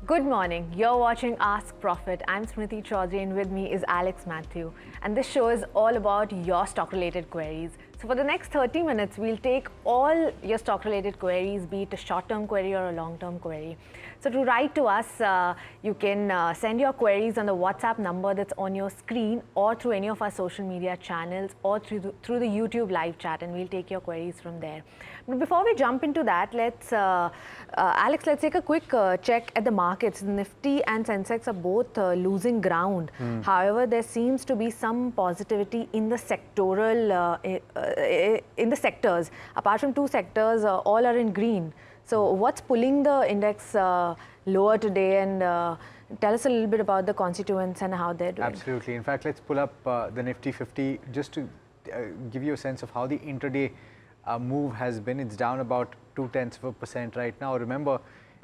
Good morning. You're watching Ask Profit. I'm Smriti Chaudhary and with me is Mathew. And this show is all about your stock-related queries. So for the next 30 minutes, we'll take all your stock-related queries, be it a short-term query or a long-term query. So to write to us, you can send your queries on the WhatsApp number that's on your screen or through any of our social media channels or through the YouTube live chat, and we'll take your queries from there. But before we jump into that, let's take a quick check at the markets. Nifty and Sensex are both losing ground. However, there seems to be some positivity in the sectoral in the sectors. Apart from two sectors, all are in green. So what's pulling the index lower today, and tell us a little bit about the constituents and how they're doing. Absolutely. In fact, let's pull up the Nifty 50 just to give you a sense of how the intraday move has been. It's down about 0.2% right now. Remember,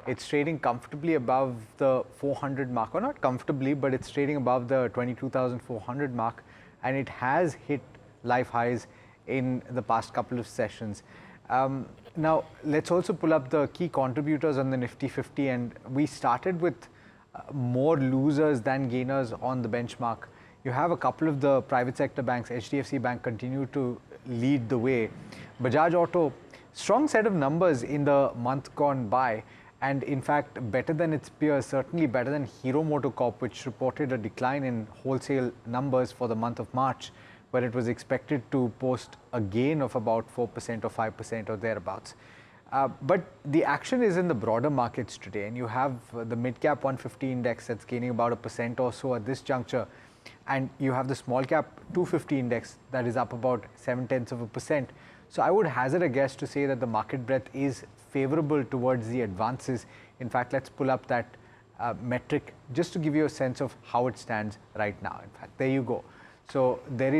it's trading comfortably above the 400 mark, or not comfortably, but it's trading above the 22,400 mark, and it has hit life highs in the past couple of sessions. Now, let's also pull up the key contributors on the Nifty 50, and we started with more losers than gainers on the benchmark. You have a couple of the private sector banks. HDFC Bank continued to lead the way. Bajaj Auto, strong set of numbers in the month gone by, and in fact better than its peers, certainly better than Hero MotoCorp, which reported a decline in wholesale numbers for the month of March, where it was expected to post a gain of about 4% or 5% or thereabouts. But the action is in the broader markets today, and you have the mid-cap 150 index that's gaining about 1% or so at this juncture, and you have the small-cap 250 index that is up about 0.7%. So I would hazard a guess to say that the market breadth is favorable towards the advances. In fact, let's pull up that metric just to give you a sense of how it stands right now. In fact, there you go. So there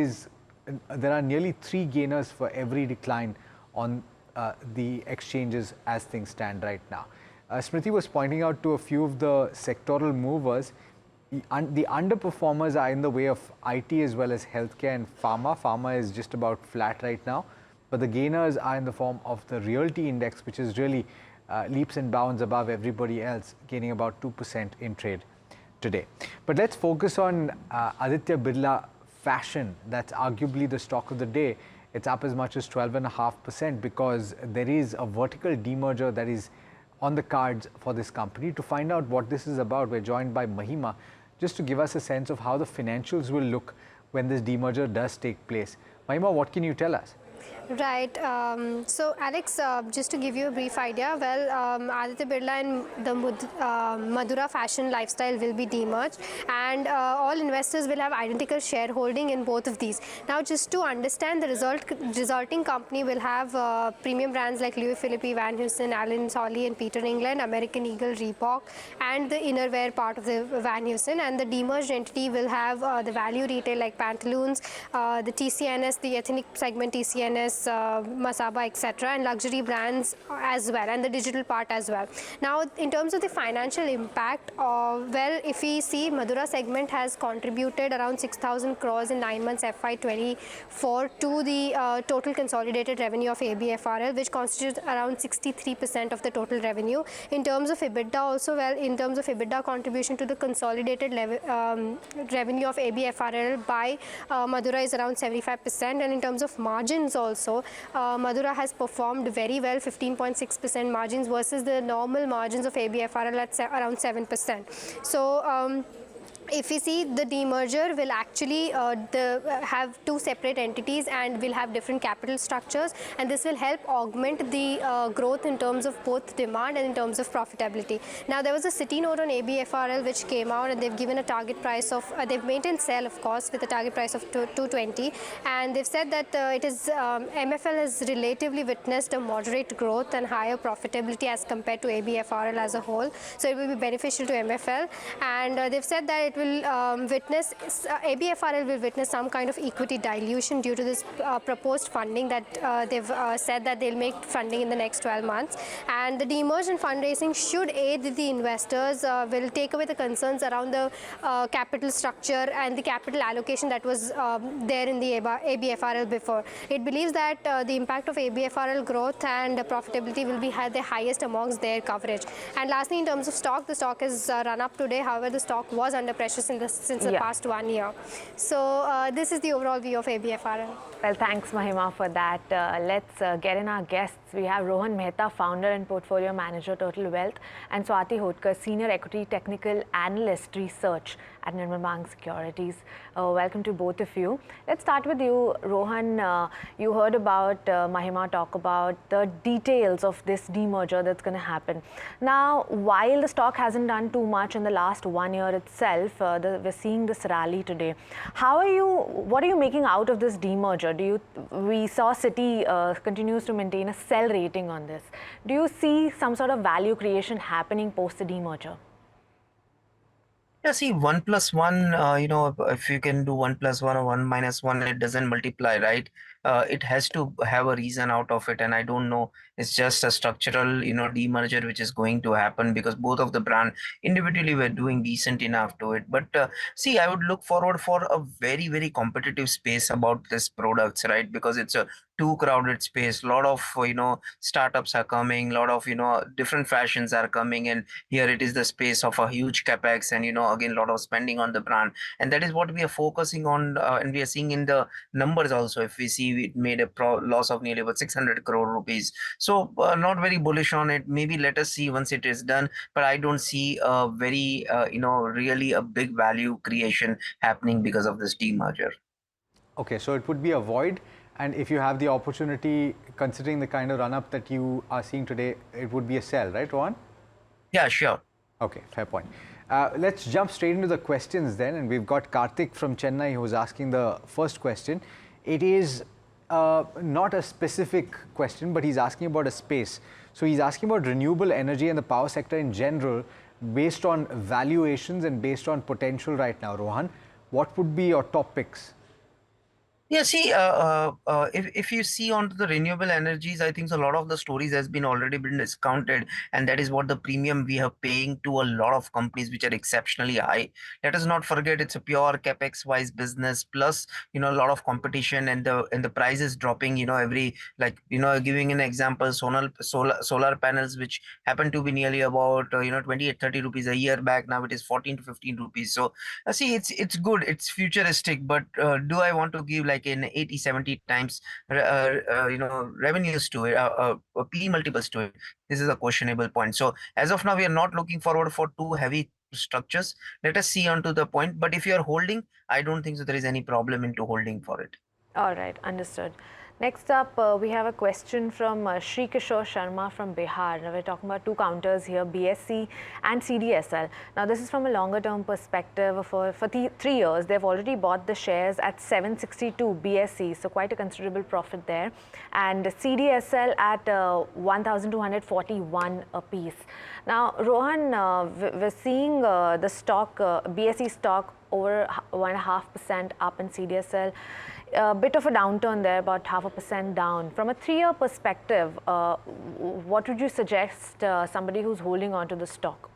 are nearly 3 gainers for every decline on the exchanges as things stand right now. Smriti was pointing out to a few of the sectoral movers. The underperformers are in the way of IT as well as healthcare and pharma. Pharma is just about flat right now, but the gainers are in the form of the realty index, which is really leaps and bounds above everybody else, gaining about 2% in trade today. But let's focus on Aditya Birla Fashion. That's arguably the stock of the day. It's up as much as 12.5% because there is a vertical demerger that is on the cards for this company. To find out what this is about, we're joined by Mahima, just to give us a sense of how the financials will look when this demerger does take place. Mahima, what can you tell us? Right. So, Alex, just to give you a brief idea, well, Aditya Birla and the Madura Fashion Lifestyle will be demerged, and all investors will have identical shareholding in both of these. Now, just to understand, the resulting company will have premium brands like Louis Philippe, Van Heusen, Allen Solly, and Peter England, American Eagle, Reebok, and the innerwear part of the Van Heusen. And the demerged entity will have the value retail like Pantaloons, the TCNS, the ethnic segment TCNS, Masaba, etc., and luxury brands as well, and the digital part as well. Now, in terms of the financial impact, well, if we see, Madura segment has contributed around 6,000 crores in 9 months FY24 to the total consolidated revenue of ABFRL, which constitutes around 63% of the total revenue. In terms of EBITDA also, well, in terms of EBITDA contribution to the consolidated revenue of ABFRL by Madura is around 75%, and in terms of margins also, Madura has performed very well, 15.6% margins versus the normal margins of ABFRL at around 7%. So, if we see, the demerger will actually have 2 separate entities and will have different capital structures, and this will help augment the growth in terms of both demand and in terms of profitability. Now, there was a city note on ABFRL which came out, and they've given a target price of, they've maintained sell, of course, with a target price of 220, and they've said that MFL has relatively witnessed a moderate growth and higher profitability as compared to ABFRL as a whole, so it will be beneficial to MFL, and they've said that it will ABFRL will witness some kind of equity dilution due to this proposed funding that they've said that they'll make funding in the next 12 months. And the demerger and fundraising should aid the investors, will take away the concerns around the capital structure and the capital allocation that was there in the ABFRL before. It believes that the impact of ABFRL growth and profitability will be the highest amongst their coverage. And lastly, in terms of stock, the stock has run up today. However, the stock was under pressure since the past 1 year. So this is the overall view of ABFRL. Well, thanks, Mahima, for that. Let's get in our guests. We have Rohan Mehta, founder and portfolio manager, Total Wealth, and Swati Hotkar, senior equity technical analyst research at Nirmal Securities. Welcome to both of you. Let's start with you, Rohan. You heard about Mahima talk about the details of this demerger that's going to happen. Now, while the stock hasn't done too much in the last 1 year itself, we're seeing this rally today. What are you making out of this demerger? We saw Citi continues to maintain a sell rating on this. Do you see some sort of value creation happening post the demerger? Yeah, see, 1 plus 1, if you can do 1 plus 1 or 1 minus 1, it doesn't multiply, right? It has to have a reason out of it. And I don't know, it's just a structural, demerger which is going to happen because both of the brand individually were doing decent enough to it. But see, I would look forward for a very, very competitive space about this products, right? Because it's a too crowded space. A lot of, startups are coming, a lot of, different fashions are coming. And here it is the space of a huge capex and, again, a lot of spending on the brand. And that is what we are focusing on. And we are seeing in the numbers also. If we see it made a loss of nearly about 600 crore rupees. So not very bullish on it. Maybe let us see once it is done. But I don't see a very, really a big value creation happening because of this demerger. Okay, so it would be a void. And if you have the opportunity, considering the kind of run-up that you are seeing today, it would be a sell, right, Rohan? Yeah, sure. Okay, fair point. Let's jump straight into the questions then. And we've got Karthik from Chennai who's asking the first question. It is not a specific question, but he's asking about a space. So he's asking about renewable energy and the power sector in general, based on valuations and based on potential right now. Rohan, what would be your top picks? Yeah, see, if you see onto the renewable energies, I think a lot of the stories has been already been discounted, and that is what the premium we are paying to a lot of companies which are exceptionally high. Let us not forget it's a pure capex wise business, plus a lot of competition and the prices dropping. Every giving an example, solar panels which happen to be nearly about 28-30 rupees a year back. Now it is 14 to 15 rupees. So see, it's good, it's futuristic, but do I want to give like in 80-70 times revenues to it, P multiples to it? This is a questionable point. So as of now, we are not looking forward for too heavy structures. Let us see onto the point. But if you are holding, I don't think so there is any problem into holding for it. All right, understood. Next up, we have a question from Sri Kishore Sharma from Bihar. Now, we're talking about two counters here, BSE and CDSL. Now, this is from a longer term perspective. For 3 years, they've already bought the shares at 762 BSE, so quite a considerable profit there. And CDSL at 1,241 a piece. Now, Rohan, we're seeing the stock, BSE stock, over 1.5% up in CDSL. A bit of a downturn there, about 0.5% down. From a 3-year perspective, what would you suggest somebody who's holding on to the stock?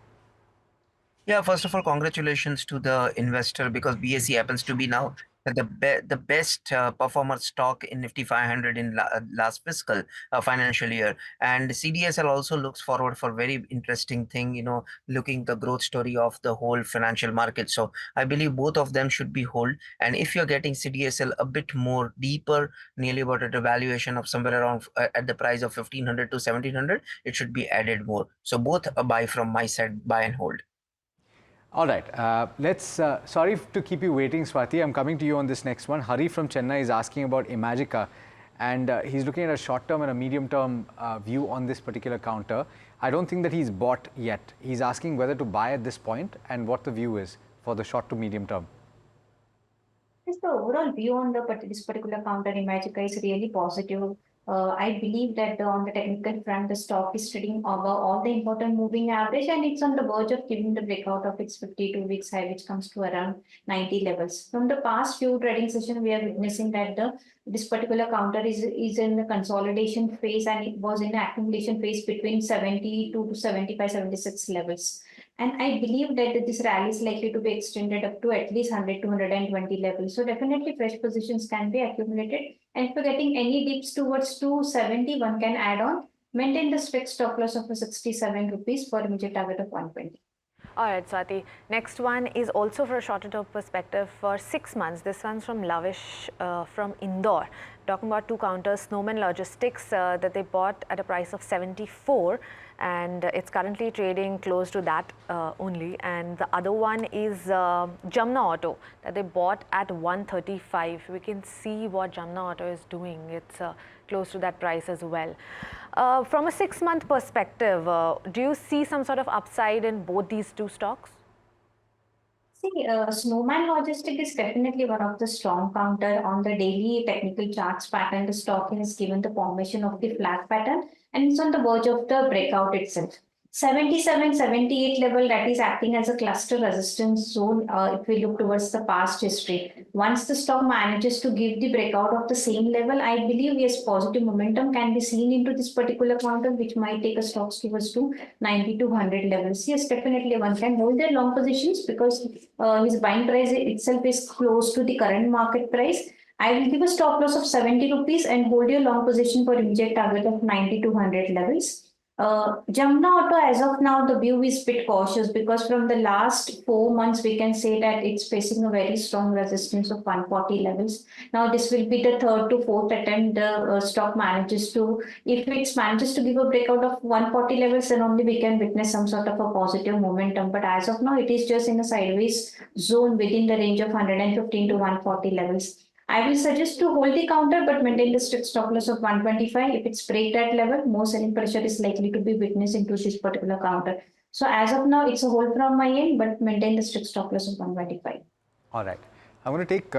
Yeah, first of all, congratulations to the investor, because BSE happens to be now the best performer stock in Nifty 500 in last fiscal financial year. And CDSL also looks forward for very interesting thing, looking the growth story of the whole financial market. So I believe both of them should be hold. And if you're getting CDSL a bit more deeper, nearly about at a valuation of somewhere around at the price of 1,500 to 1,700, it should be added more. So both a buy from my side, buy and hold. All right, sorry to keep you waiting, Swati. I'm coming to you on this next one. Hari from Chennai is asking about Imagica, and he's looking at a short-term and a medium-term view on this particular counter. I don't think that he's bought yet. He's asking whether to buy at this point and what the view is for the short to medium term. Yes, the overall view on this particular counter, Imagica, is really positive. I believe that on the technical front, the stock is trading over all the important moving average, and it's on the verge of giving the breakout of its 52 weeks high, which comes to around 90 levels. From the past few trading sessions, we are witnessing that this particular counter is in the consolidation phase, and it was in the accumulation phase between 72 to 75, 76 levels. And I believe that this rally is likely to be extended up to at least 100 to 120 levels. So definitely fresh positions can be accumulated. And if you're getting any dips towards 270, one can add on. Maintain the strict stop loss of 67 rupees for immediate target of 120. All right, Swati. Next one is also for a shorter term perspective for 6 months. This one's from Lavish from Indore. Talking about two counters, Snowman Logistics that they bought at a price of 74, and it's currently trading close to that only. And the other one is Jamna Auto that they bought at 135. We can see what Jamna Auto is doing. It's close to that price as well. From a 6-month perspective, do you see some sort of upside in both these two stocks? See, Snowman Logistic is definitely one of the strong counter on the daily technical charts pattern. The stock has given the formation of the flag pattern, and it's on the verge of the breakout itself. 77, 78 level, that is acting as a cluster resistance zone if we look towards the past history. Once the stock manages to give the breakout of the same level, I believe yes, positive momentum can be seen into this particular counter, which might take a stocks towards to 90 to 100 levels. Yes, definitely one can hold their long positions because his buying price itself is close to the current market price. I will give a stop loss of 70 rupees and hold your long position for immediate target of 90 to 100 levels. Jamna Auto, as of now, the view is a bit cautious because from the last 4 months, we can say that it's facing a very strong resistance of 140 levels. Now, this will be the third to fourth attempt the stock manages to, if it manages to give a breakout of 140 levels, then only we can witness some sort of a positive momentum. But as of now, it is just in a sideways zone within the range of 115 to 140 levels. I will suggest to hold the counter but maintain the strict stop loss of 125. If it's break that level, more selling pressure is likely to be witnessed into this particular counter. So as of now, it's a hold from my end, but maintain the strict stop loss of 125. All right. I'm going to take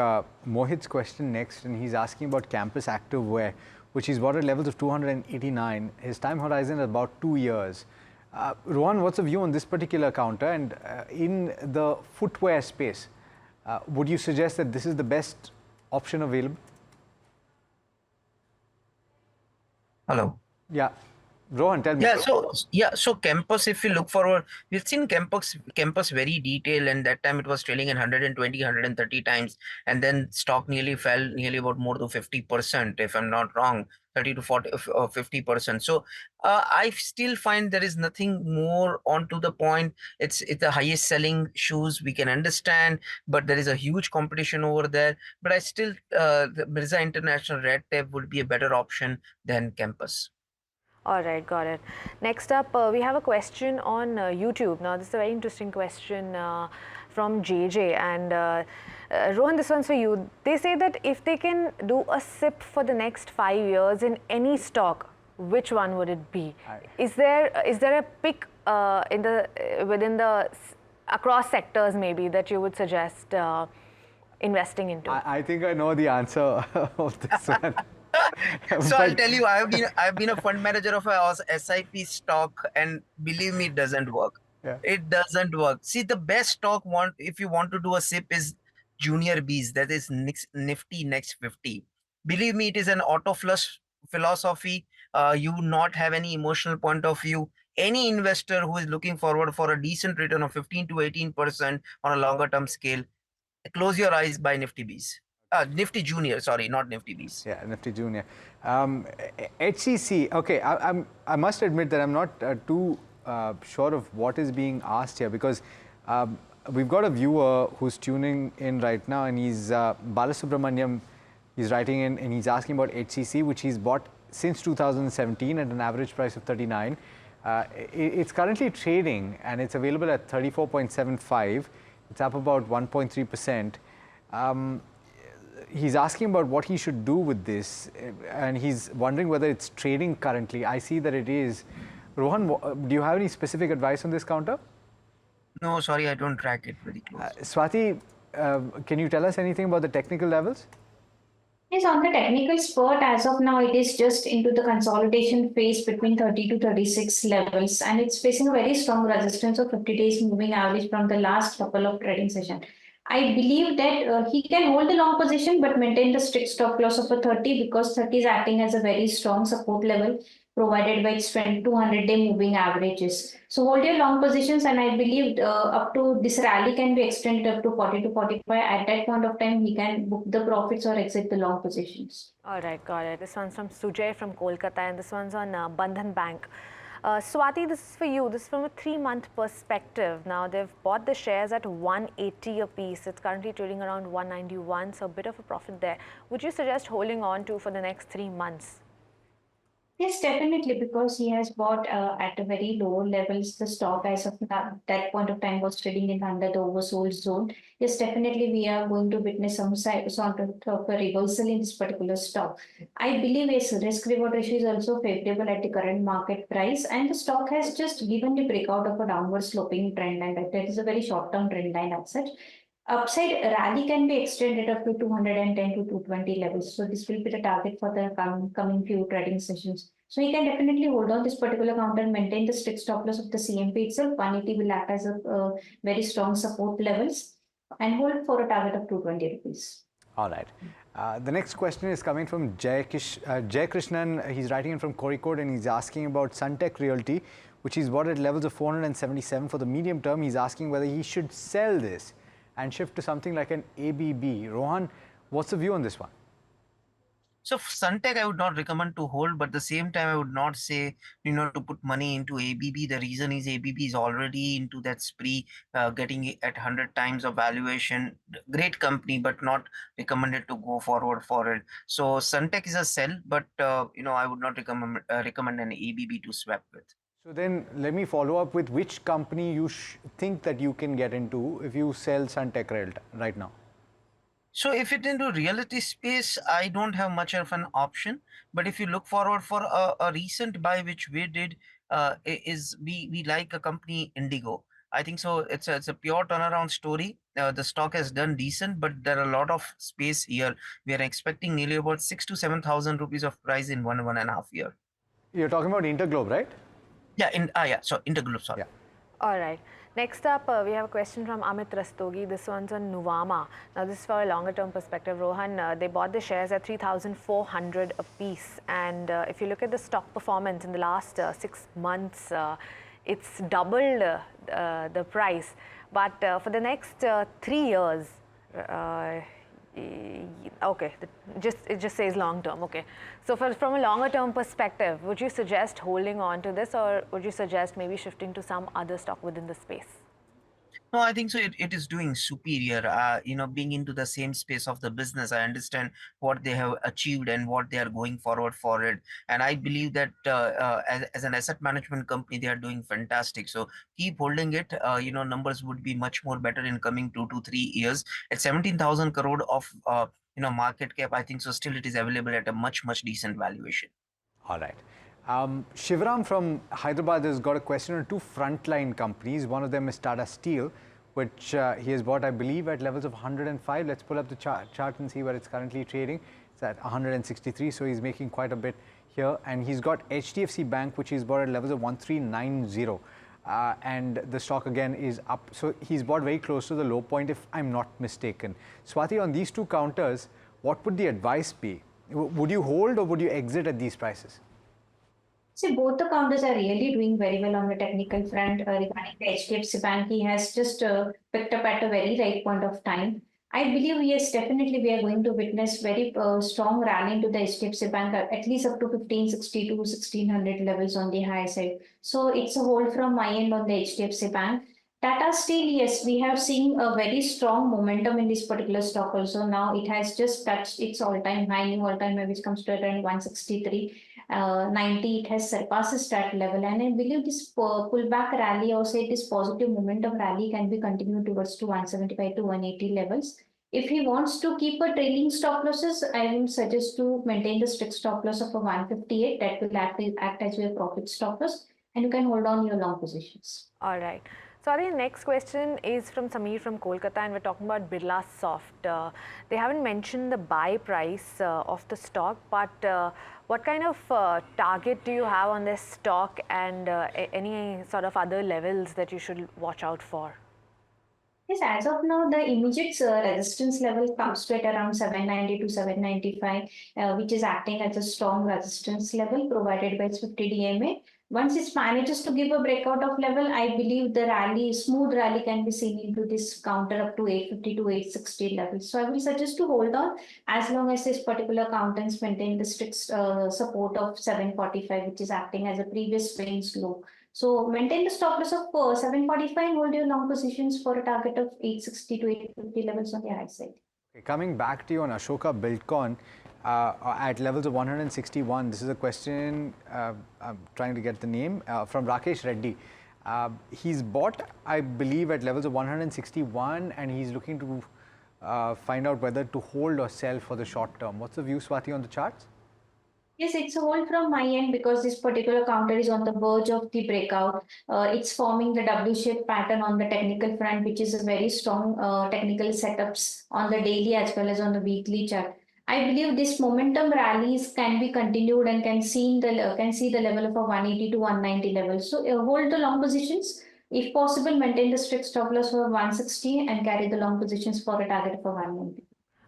Mohit's question next, and he's asking about Campus Activewear, which he's bought at levels of 289. His time horizon is about 2 years. Rohan, what's the view on this particular counter? And in the footwear space, would you suggest that this is the best option available? Hello. Yeah. Rohan, tell me. So Campus, if you look forward, we've seen Campus very detailed, and that time it was trailing at 120, 130 times, and then stock nearly fell nearly about more than 50%, if I'm not wrong, 30 to 40 or 50%. So I still find there is nothing more onto the point. It's the highest selling shoes, we can understand, but there is a huge competition over there. But I still the Mirza International Red Tape would be a better option than Campus. All right, got it. Next up, we have a question on YouTube. Now, this is a very interesting question from JJ. And Rohan, this one's for you. They say that if they can do a SIP for the next 5 years in any stock, which one would it be? Is there a pick within the across sectors maybe that you would suggest investing into? I think I know the answer of this one. So I'll tell you, I've been a fund manager of a SIP stock, and believe me, it doesn't work. Yeah. It doesn't work. See, the best stock if you want to do a SIP is Junior Bs, that is Nifty Next 50. Believe me, it is an auto flush philosophy. You not have any emotional point of view. Any investor who is looking forward for a decent return of 15 to 18% on a longer term scale, close your eyes, buy Nifty Bs. Nifty Junior, sorry, not Nifty Bs. Yeah, Nifty Junior. HCC, okay, I must admit that I'm not too sure of what is being asked here, because we've got a viewer who's tuning in right now, and he's Balasubramaniam. He's writing in and he's asking about HCC, which he's bought since 2017 at an average price of 39. It's currently trading and it's available at 34.75. It's up about 1.3%. He's asking about what he should do with this, and he's wondering whether it's trading currently. I see that it is. Rohan, do you have any specific advice on this counter? No, sorry, I don't track it very close. Swati, can you tell us anything about the technical levels? Yes, on the technical spurt, as of now, it is just into the consolidation phase between 30 to 36 levels, and it's facing a very strong resistance of 50 days moving average from the last couple of trading sessions. I believe that he can hold the long position but maintain the strict stop loss of a 30 because 30 is acting as a very strong support level provided by its 200-day moving averages. So hold your long positions, and I believe up to this rally can be extended up to 40 to 45. At that point of time, he can book the profits or exit the long positions. All right, got it. This one's from Sujay from Kolkata, and this one's on Bandhan Bank. Swati, this is for you. This is from a 3-month perspective. Now, they've bought the shares at 180 a piece. It's currently trading around 191, so a bit of a profit there. Would you suggest holding on to for the next 3 months? Yes, definitely, because he has bought at a very low levels. The stock as of that point of time was trading in under the oversold zone. Yes, definitely, we are going to witness some sort of a reversal in this particular stock. I believe its risk reward ratio is also favorable at the current market price, and the stock has just given the breakout of a downward sloping trend line. That is a very short term trend line as such. Upside rally can be extended up to 210 to 220 levels. So this will be the target for the coming few trading sessions. So you can definitely hold on this particular counter and maintain the strict stop loss of the CMP itself. 180 will act as a very strong support levels and hold for a target of 220 rupees. All right. The next question is coming from Jay Krishnan. He's writing in from Kozhikode and he's asking about Suntec Realty, which he's bought at levels of 477 for the medium term. He's asking whether he should sell this and shift to something like an ABB. Rohan, what's the view on this one? So Suntec, I would not recommend to hold, but at the same time, I would not say, to put money into ABB. The reason is ABB is already into that spree, getting it at 100 times of valuation. Great company, but not recommended to go forward for it. So Suntec is a sell, but, I would not recommend an ABB to swap with. So then let me follow up with which company you think that you can get into if you sell Suntec right now. So if it's into reality space, I don't have much of an option. But if you look forward for a recent buy, which we did, is we like a company Indigo. I think so. It's a pure turnaround story. The stock has done decent, but there are a lot of space here. We are expecting nearly about 6 to 7,000 rupees of price in 1.5 year. You're talking about Interglobe, right? Yeah. So Interglobe, sorry. Yeah. All right. Next up, we have a question from Amit Rastogi. This one's on Nuvama. Now, this is for a longer term perspective. Rohan, they bought the shares at 3,400 a piece. And if you look at the stock performance in the last 6 months, it's doubled the price. But for the next 3 years, okay, it just says long term. Okay, so from a longer term perspective, would you suggest holding on to this, or would you suggest maybe shifting to some other stock within the space? No, I think so. It is doing superior. Being into the same space of the business, I understand what they have achieved and what they are going forward for it. And I believe that as an asset management company, they are doing fantastic. So keep holding it. Numbers would be much more better in coming 2 to 3 years. At 17,000 crore of market cap, I think so. Still, it is available at a much decent valuation. All right. Shivram from Hyderabad has got a question on 2 frontline companies. One of them is Tata Steel, which he has bought, I believe, at levels of 105. Let's pull up the chart and see where it's currently trading. It's at 163, so he's making quite a bit here. And he's got HDFC Bank, which he's bought at levels of 1390. And the stock again is up. So he's bought very close to the low point, if I'm not mistaken. Swati, on these 2 counters, what would the advice be? Would you hold or would you exit at these prices? See, both the counters are really doing very well on the technical front. Regarding the HDFC Bank, he has just picked up at a very right point of time. I believe, yes, definitely we are going to witness very strong rally into the HDFC Bank, at least up to 1560 to 1600 levels on the high side. So it's a hold from my end on the HDFC Bank. Tata Steel, yes, we have seen a very strong momentum in this particular stock also. Now it has just touched its all-time high, new all-time high, which comes to around 163. 90, it has surpasses that level, and I believe this pullback rally, or say this positive momentum rally, can be continued towards to 175 to 180 levels. If he wants to keep a trailing stop losses, I will suggest to maintain the strict stop loss of a 158. That will act as your profit stop loss, and you can hold on your long positions. All right. So the next question is from Sameer from Kolkata, and we're talking about Birla Soft. They haven't mentioned the buy price of the stock, but what kind of target do you have on this stock, and any sort of other levels that you should watch out for? Yes, as of now, the immediate resistance level comes to at around 790 to 795, which is acting as a strong resistance level provided by its 50 DMA. Once it manages to give a breakout of level, I believe the rally, smooth rally can be seen into this counter up to 850 to 860 levels. So I will suggest to hold on as long as this particular countenance maintain the strict support of 745, which is acting as a previous range low. So maintain the stop loss of 745 and hold your long positions for a target of 860 to 850 levels on the high side. Okay, coming back to you on Ashoka Buildcon at levels of 161. This is a question, I'm trying to get the name, from Rakesh Reddy. He's bought, I believe, at levels of 161, and he's looking to find out whether to hold or sell for the short term. What's the view, Swati, on the charts? Yes, it's a hold from my end because this particular counter is on the verge of the breakout. It's forming the W-shaped pattern on the technical front, which is a very strong technical setups on the daily as well as on the weekly chart. I believe this momentum rallies can be continued and can see the level of a 180 to 190 level. So hold the long positions. If possible, maintain the strict stop loss for 160 and carry the long positions for a target of a 190.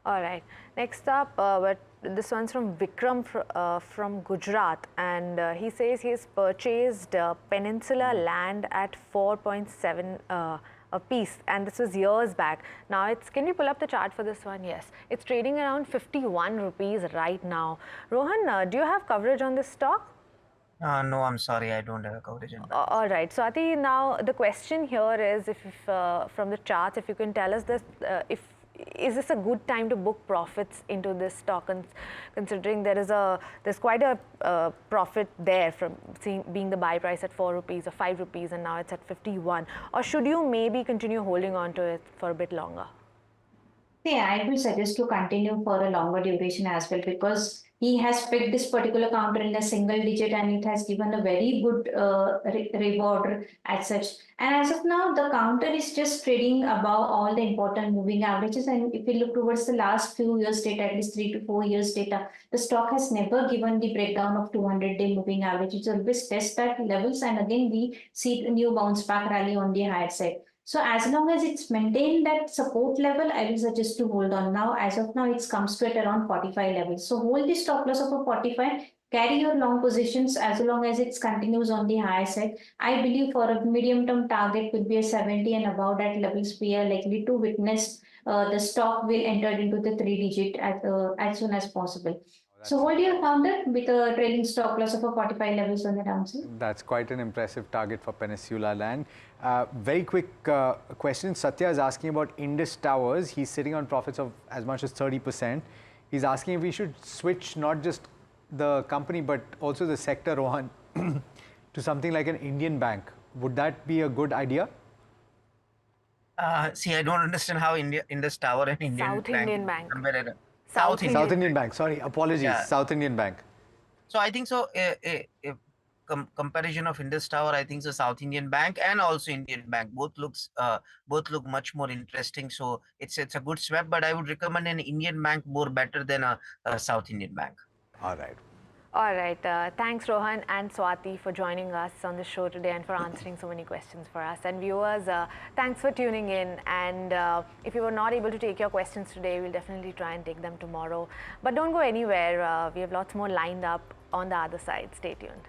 All right. Next up, this one's from Vikram from Gujarat, and he says he has purchased Peninsula land at 4.7 a piece, and this was years back. Now it's, can you pull up the chart for this one? Yes, it's trading around 51 rupees right now. Rohan, do you have coverage on this stock? No, I'm sorry, I don't have a coverage in that. All right. Swati, now the question here is, if from the charts, if you can tell us this, is this a good time to book profits into this stock, and considering there's quite a profit there from being the buy price at 4 rupees or 5 rupees, and now it's at 51, or should you maybe continue holding on to it for a bit longer? Yeah, I will suggest to continue for a longer duration as well, because he has picked this particular counter in a single digit and it has given a very good reward as such. And as of now, the counter is just trading above all the important moving averages. And if we look towards the last few years data, at least 3 to 4 years data, the stock has never given the breakdown of 200-day moving average. It's always test that levels, and again we see a new bounce back rally on the higher side. So as long as it's maintained that support level, I will suggest to hold on. Now, as of now, it's comes to at around 45 levels. So hold the stop loss of a 45, carry your long positions as long as it continues on the higher side. I believe for a medium-term target could be a 70 and above that levels we are likely to witness the stock will enter into the 3-digit as soon as possible. So hold your counter with a trailing stop loss of a 45 levels on the downside. That's quite an impressive target for Peninsula land. Very quick question. Satya is asking about Indus Towers. He's sitting on profits of as much as 30%. He's asking if we should switch not just the company but also the sector, Rohan, to something like an Indian bank. Would that be a good idea? See, I don't understand how Indus Tower and Indian Bank. South Indian Bank. Sorry, apologies. Yeah. South Indian Bank. So I think so. Comparison of Indus Tower, I think so. South Indian Bank and also Indian Bank both look much more interesting. So it's a good swap, but I would recommend an Indian bank more better than a South Indian Bank. All right. All right. Thanks, Rohan and Swati, for joining us on the show today and for answering so many questions for us. And viewers, thanks for tuning in. And if you were not able to take your questions today, we'll definitely try and take them tomorrow. But don't go anywhere. We have lots more lined up on the other side. Stay tuned.